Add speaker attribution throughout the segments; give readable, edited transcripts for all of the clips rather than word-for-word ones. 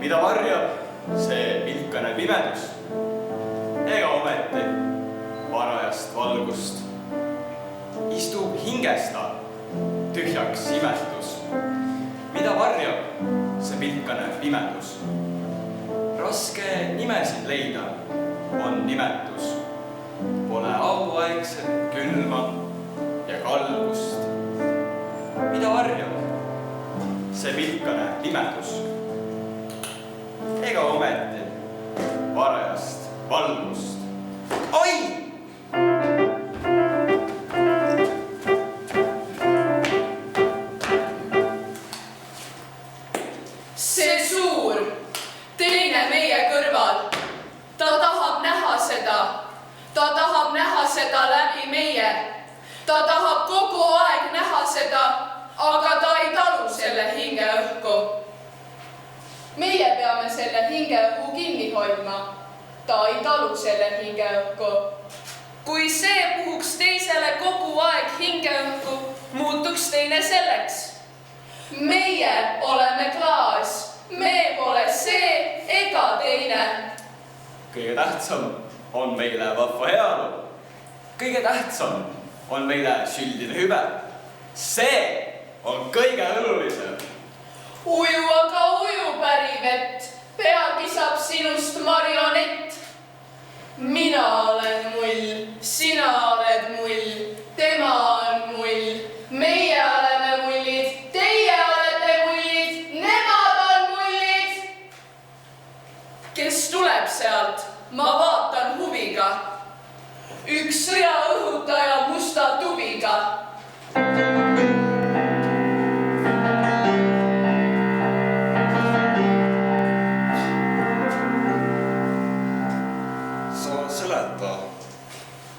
Speaker 1: mida varjab see pilkane pimedus. Ega ometi varajast valgust istub hingesta tühjaks imetlus. Mida varjab see pilkane pimedus? Raske nimesid leida on nimetus. Pole auaegset külma ja kalgust. Mida varjab see pilkane pimedus? Ega ometi varajast valgust. Oi!
Speaker 2: See suur, teine meie kõrval, ta tahab näha seda. Ta tahab näha seda läbi meie. Ta tahab kogu aeg näha seda, aga ta ei talu selle hingeõhku. Meie peame selle hingeõhku kinni hoidma. Ta ei talu selle hingeõhku. Kui see puhuks teisele kogu aeg hingeõhku, muutuks teine selleks. Meie oleme klaas. Me pole see ega teine.
Speaker 1: Kõige tähtsam on meile vahva heaolu. Kõige tähtsam on meile süldine hüve. See on kõige olulisem.
Speaker 2: Uju aga uju päri vett, peagi saab sinust marionett. Mina olen mull, sina oled mull, tema on mull. Meie oleme mullid, teie olete mullid, nemad on mullid. Kes tuleb sealt, ma vaatan huviga. Üks sõjaõhutaja musta tubiga.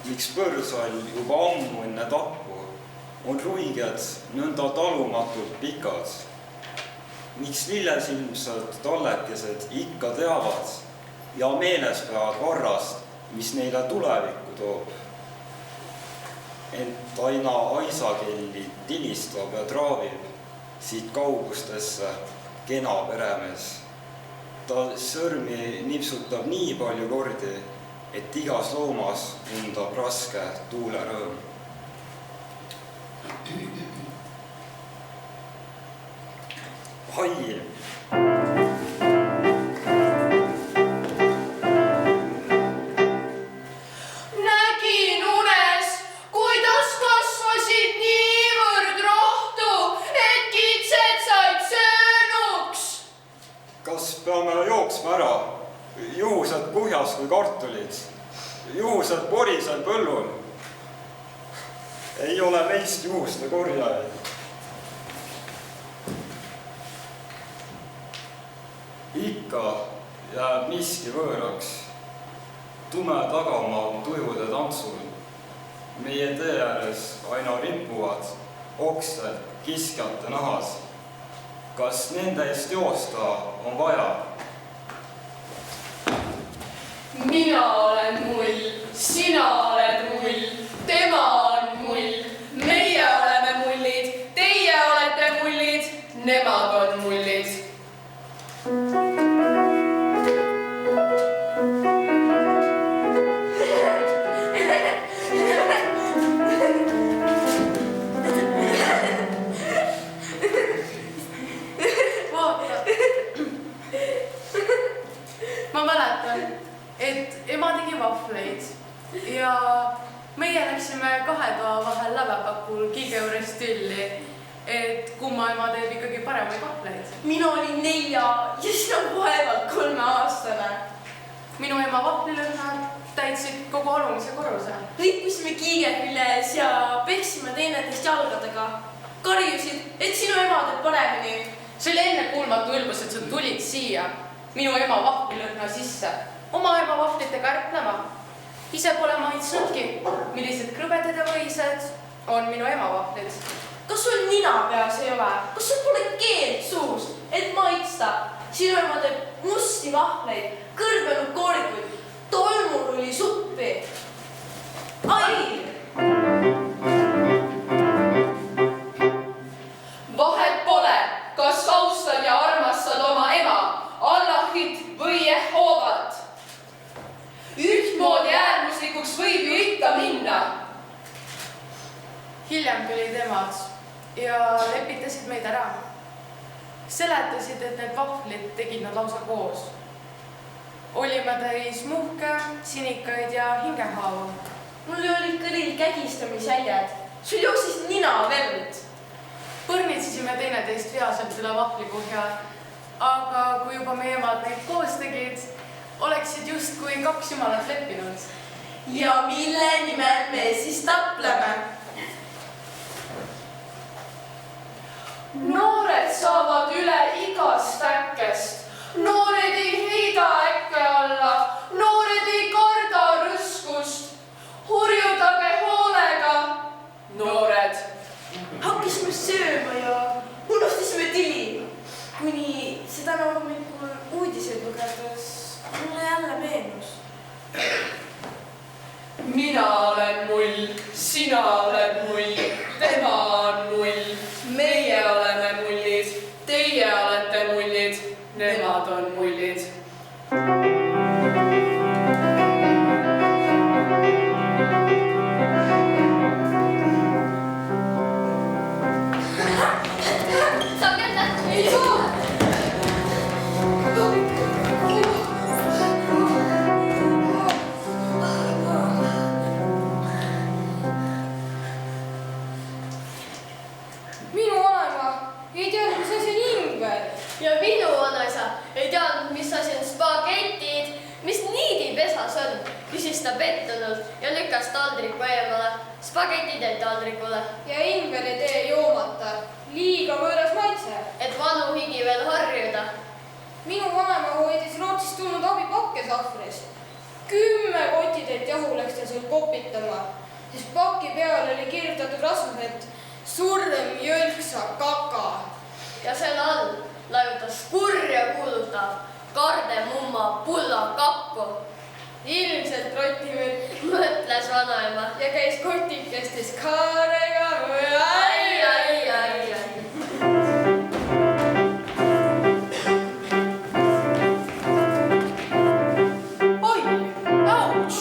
Speaker 3: Miks põrsal juba ammu enne tappu on ruiged nõnda talumatult pikad? Miks lillesilmsad tallekesed ikka teavad ja meeles peavad varrast, mis neile tulevikku toob? Ent aina aisakelli tilistab ja traavib siit kaugustesse kena peremees. Ta sõrmi nipsutab nii palju kordi, et igas loomas undab raske tuulerõõm. Hai!
Speaker 2: Nägin unes, kuidas kasvasid niivõrd rohtu, et kitsed said söönuks.
Speaker 3: Kas peame jooksma ära? Juhused kuhjas kui kartulid, juhused porised põllul. Ei ole meist juhuste korjajaid. Ikka jääb miski võõraks, tume tagamaa tujude tantsul. Meie tee ääres aina ripuvad oksed kiskjate nahas. Kas nende eest joosta on vaja?
Speaker 2: Mina olen mull, sina oled mull, tema on mull. Meie oleme mullid, teie olete mullid, nemad on mullid.
Speaker 4: Ma mäletan, et ema tegi vahvleid ja meie läksime kahe toa vahel lävepakul Kiige juures tülli, et kumma ema teeb ikkagi paremaid vahvleid.
Speaker 5: Mina olin 4 ja sina vaevalt 3-aastane.
Speaker 4: Minu ema vahvlilõhnad täitsid kogu alumise korruse.
Speaker 5: Rippisime Kiige küljes ja peksime teineteist jalgadega. Karjusid, et sinu ema teeb paremini.
Speaker 4: See oli enne kuulmatu ülbus, et sa tulid siia minu ema vahvlilõhna sisse, oma ema vahvlitega ärplema. Ise pole maitsnudki, millised krõbedad ja võised on minu ema vahvlid.
Speaker 5: Kas sul nina peas ei ole? Kas sul pole keelt suus, et maitsta? Sinu ema teeb musti vahvleid, kõrbenud koorikuid, tolmurulli suppi. Ai!
Speaker 2: Vahet pole, kas austad ja armastad oma ema. Allah
Speaker 4: ja lepitasid meid ära. Seletasid, et need vahvlid tegid nad lausa koos. Olime täis muhke, sinikaid ja hingehaavu.
Speaker 5: Mul olid kõril kägistamisjäljed. Sul jooksis nina verd.
Speaker 4: Põrnitsesime teineteist veaselt üle vahvlikuhja, aga kui juba meie emad neid koos tegid, oleksid justkui kaks jumalat leppinud.
Speaker 5: Ja mille nimel me siis tapleme?
Speaker 2: Noored saavad üle igast äkkest. Noored ei heida äkke alla. Noored ei karda rõskust. Hurjutage hoolega. Noored.
Speaker 5: Hakkisime sööma ja unustasime tili. Kuni seda hommikul uudiseid lugedes mulle jälle meenus.
Speaker 2: Mina olen mull, sina oled mull, tema on mull. Meie oleme mullid, teie olete mullid, nemad on mullid.
Speaker 5: Saab jälle? Ei saa!
Speaker 6: Minu vanaema ei teadnud, mis asi on ingver.
Speaker 7: Ja minu vanaisa ei teadnud, mis asi on spagetid, mis niidipesas on, küsis ta pettunult ja lükkas taldriku eemale. Spagetid jäid taldrikule,
Speaker 6: Ja ingver ei tee joomata. Liiga võõras maitse.
Speaker 7: et vanu higi veel harjuda.
Speaker 6: Minu vanaema hoidis Rootsist tulnud abipakke sahvris. 10 kotitäit jahu läks ta seal kopitama, sest paki peale oli kirjutatud rasvas, et surm jõlksa kaka.
Speaker 7: Ja selle all laiutas kurja kuulutav kardemumma pulla kappu,
Speaker 6: Ilmselt rotivõrk
Speaker 7: mõtles vanaema.
Speaker 6: ja käis kotikestes kaarega.
Speaker 7: Ai, ai, ai, ai.
Speaker 2: Oi, ouch!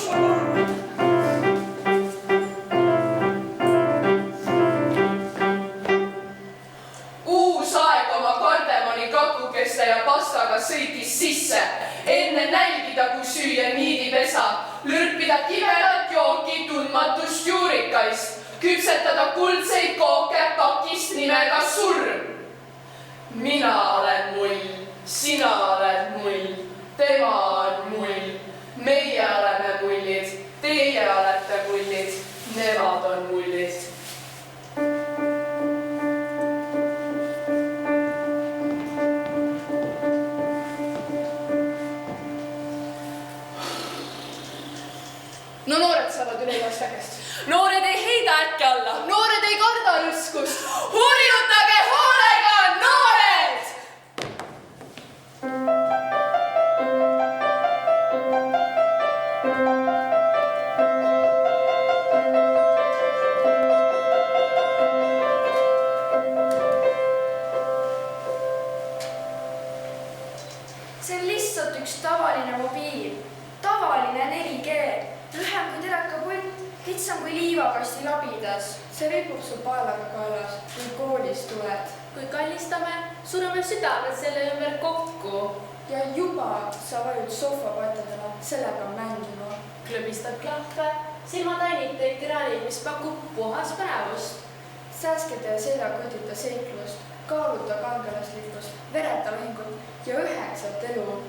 Speaker 2: Uus aeg oma kardemoni kakukeste ja pastaga sõitis sisse. Enne nälgida, kui süüa niidipesa, lürpida kibedat jooki tundmatust juurikaist, küpsetada kuldseid kooke pakist nimega surm. Mina olen mull, sina oled mull, tema on mull, meie oleme mullid, teie olete mullid, nemad on mullid.
Speaker 4: No noored saavad üle igast äkest.
Speaker 2: Noored ei heida äkke alla.
Speaker 4: Noored ei karda rõskust.
Speaker 2: Hurjutage hoolega, noored!
Speaker 8: See on lihtsalt üks tavaline mobiil, tavaline 4G, lühem kui telekapult, kitsam kui liivakasti labidas.
Speaker 6: see ripub sul paelaga kaelas, kui koolist tuled.
Speaker 7: Kui kallistame, surume südamed selle ümber kokku.
Speaker 6: Ja juba sa vajud sohvapatadele sellega mängima.
Speaker 7: Klõbistad klahve, silmad ainite ekraanil, mis pakub puhas päevust.
Speaker 6: Sääskede ja seljakotita seiklust, kaaluta kangelaslikkust, vereta lahingut ja 9 elu.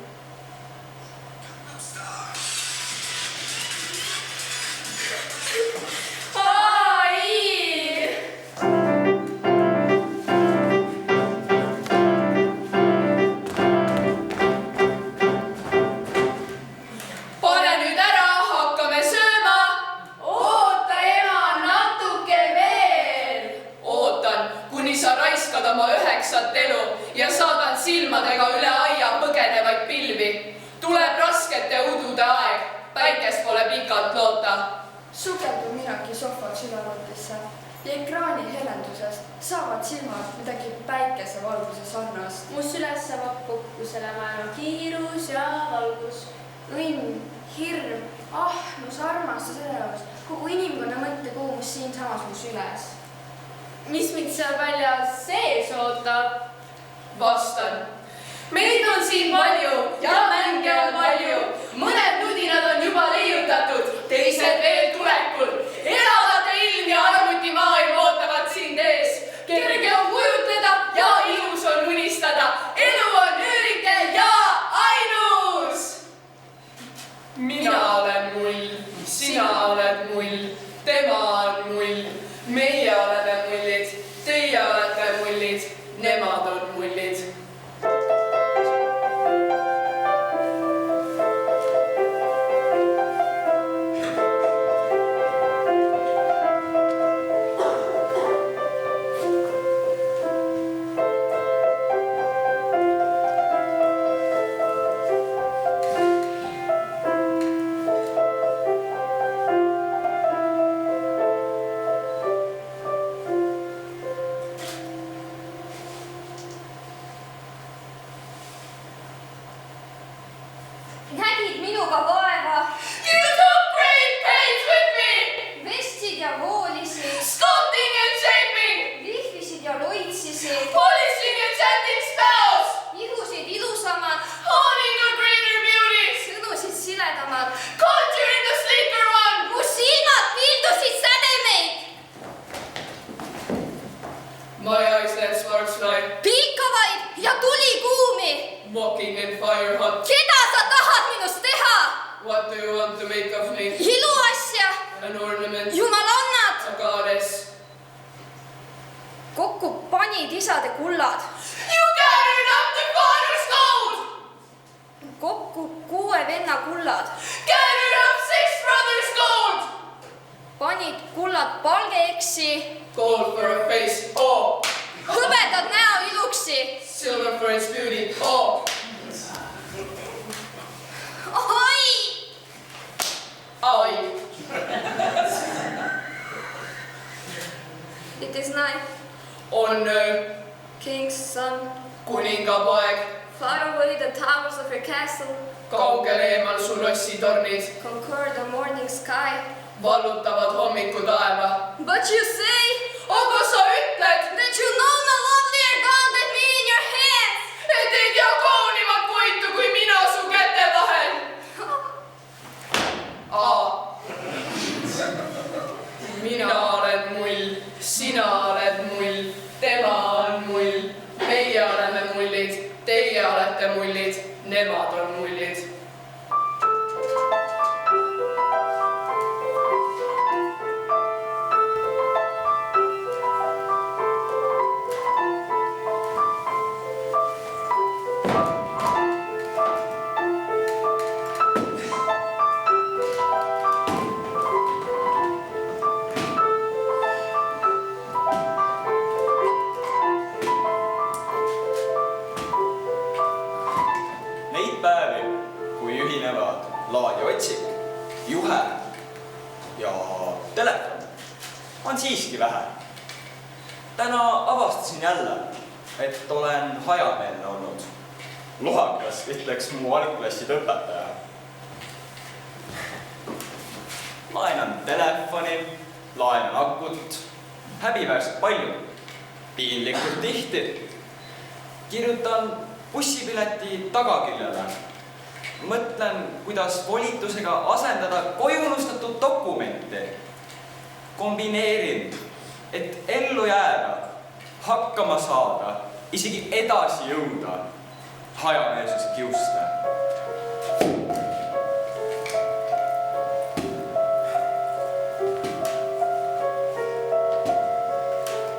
Speaker 2: Pane nüüd ära, hakkame sööma.
Speaker 8: Oota, ema, natuke veel.
Speaker 2: Ootan, kuni sa raiskad oma 9 elu ja saadad silmadega üle aia põgenevaid pilvi. Tuleb raskete udude aeg, päikest pole pikalt loota.
Speaker 6: Sukeldu minagi sohval sülevaltisse ja ekraani helendusest saavad silmad midagi päikesevalguse sarnast.
Speaker 7: Mu sülesse vappub, kui selle määrab kiirus ja valgus.
Speaker 8: Õnn, hirm, ahnus, armastus, elevus, kogu inimkonna mõttekoomus siinsamas mu süles.
Speaker 4: mis mind seal välja sees ootab?
Speaker 2: Vastan. Meid on siin palju ja mänge on palju. Mõned nudinad on juba leiutatud, teised veel tulekul. Elavate ilm ja arvutimaailm ootavad sind ees. Kerge on kujutleda ja ilus on unistada. Elu on üürike ja ainus. Mina olen mull, sina oled mull, tema on mull. Meie oleme mullid, teie olete mullid, nemad on mullid.
Speaker 8: Nägid minuga vaeva,
Speaker 2: You took great pains with me,
Speaker 8: vestsid ja voolisid,
Speaker 2: sculpting and shaping,
Speaker 8: lihvisid ja loitsisid,
Speaker 2: polishing and setting spells,
Speaker 8: ihusid ilusamad,
Speaker 2: honing a greater beauty,
Speaker 8: sõnusid siledamad.
Speaker 2: conjuring the sleeker one.
Speaker 8: mu silmad pildusid sädemeid,
Speaker 2: My eyes let sparks fly,
Speaker 8: pilkavaid ja tulikuumi.
Speaker 2: walking in fire hot.
Speaker 8: keda sa tahad minust teha?
Speaker 2: What do you want to make of me?
Speaker 8: iluasja,
Speaker 2: An ornament,
Speaker 8: jumalannad.
Speaker 2: a goddess.
Speaker 8: kokku panid isade kullad,
Speaker 2: You gathered up the father's gold,
Speaker 8: kokku 6 venna kullad,
Speaker 2: gathered up 6 brothers' gold.
Speaker 8: panid kullad palgeeksi,
Speaker 2: Gold for a face, oh.
Speaker 8: hõbedad näoiluksi.
Speaker 2: Silver for its beauty, oh.
Speaker 8: oi,
Speaker 2: Ai.
Speaker 8: it is night,
Speaker 2: On
Speaker 8: king's son,
Speaker 2: kuningapoeg,
Speaker 8: far away the towers of your castle,
Speaker 2: kaugel eemal su lossitornid,
Speaker 8: conquer the morning sky.
Speaker 2: vallutavad hommikutaeva.
Speaker 8: But you say
Speaker 2: Aga sa ütled,
Speaker 8: that you know no lovelier gown than me in your hands.
Speaker 2: et ei tea kaunimat puitu kui mina su käte vahel. Mina olen mull, sina oled mull, tema on mull, meie oleme mullid, teie olete mullid, nemad on mullid.
Speaker 1: Neid päevi, kui ühinevad laadiotsik, juhe ja telefon, on siiski vähe. Täna avastasin jälle, et olen hajameelne olnud. Lohakas ütleks mu algklasside õpetaja. Laenan telefoni, laenan akut, häbiväärselt palju, piinlikult tihti. Kirjutan bussipileti tagaküljele. Mõtlen, kuidas volitusega asendada kojunustatud dokumenti. Kombineerin, et ellu jääda, hakkama saada, isegi edasi jõuda. Hajameelsuse kiuste.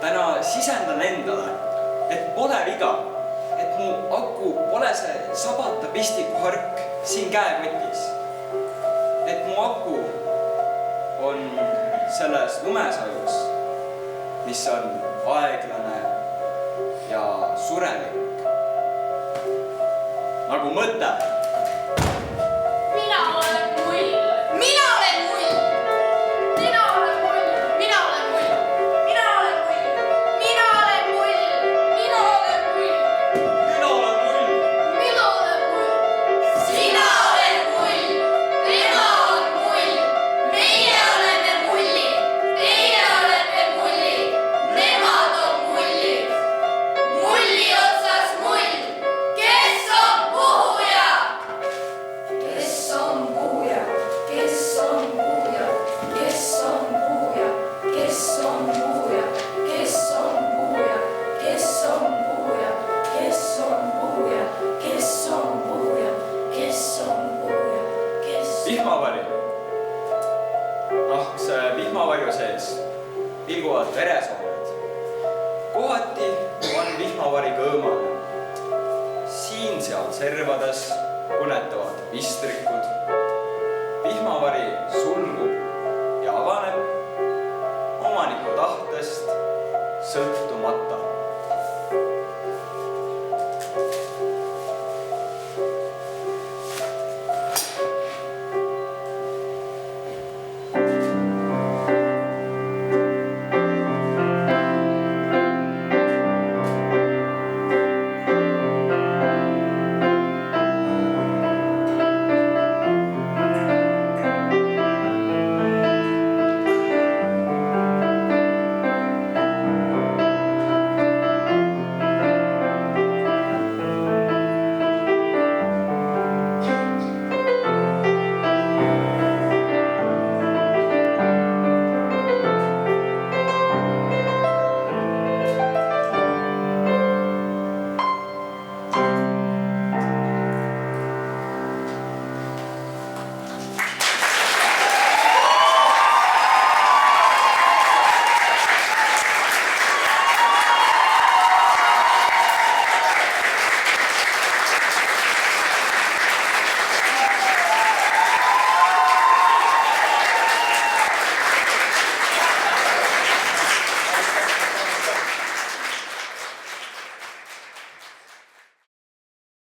Speaker 1: Täna sisendan endale, et pole viga, et mu aku pole see sabata pistiku hark siin käekotis. Et mu aku on selles lumesajus, mis on aeglane ja surelik. Nagu mõte.
Speaker 8: mina olen mull, mina olen mull, mina olen mull, mina olen mull, mina olen mull, mina olen mull, mina olen mull,
Speaker 1: Mina olen mull.
Speaker 8: mina olen mull, sina oled mull, tema on mull, meie oleme mullid, teie olete mullid, nemad
Speaker 1: pilguvad veresooned. Kohati on vihmavari kõõmane. Siin-seal servades põnetavad pistrikud. Vihmavari sulgub ja avaneb omaniku tahtest sõltumata.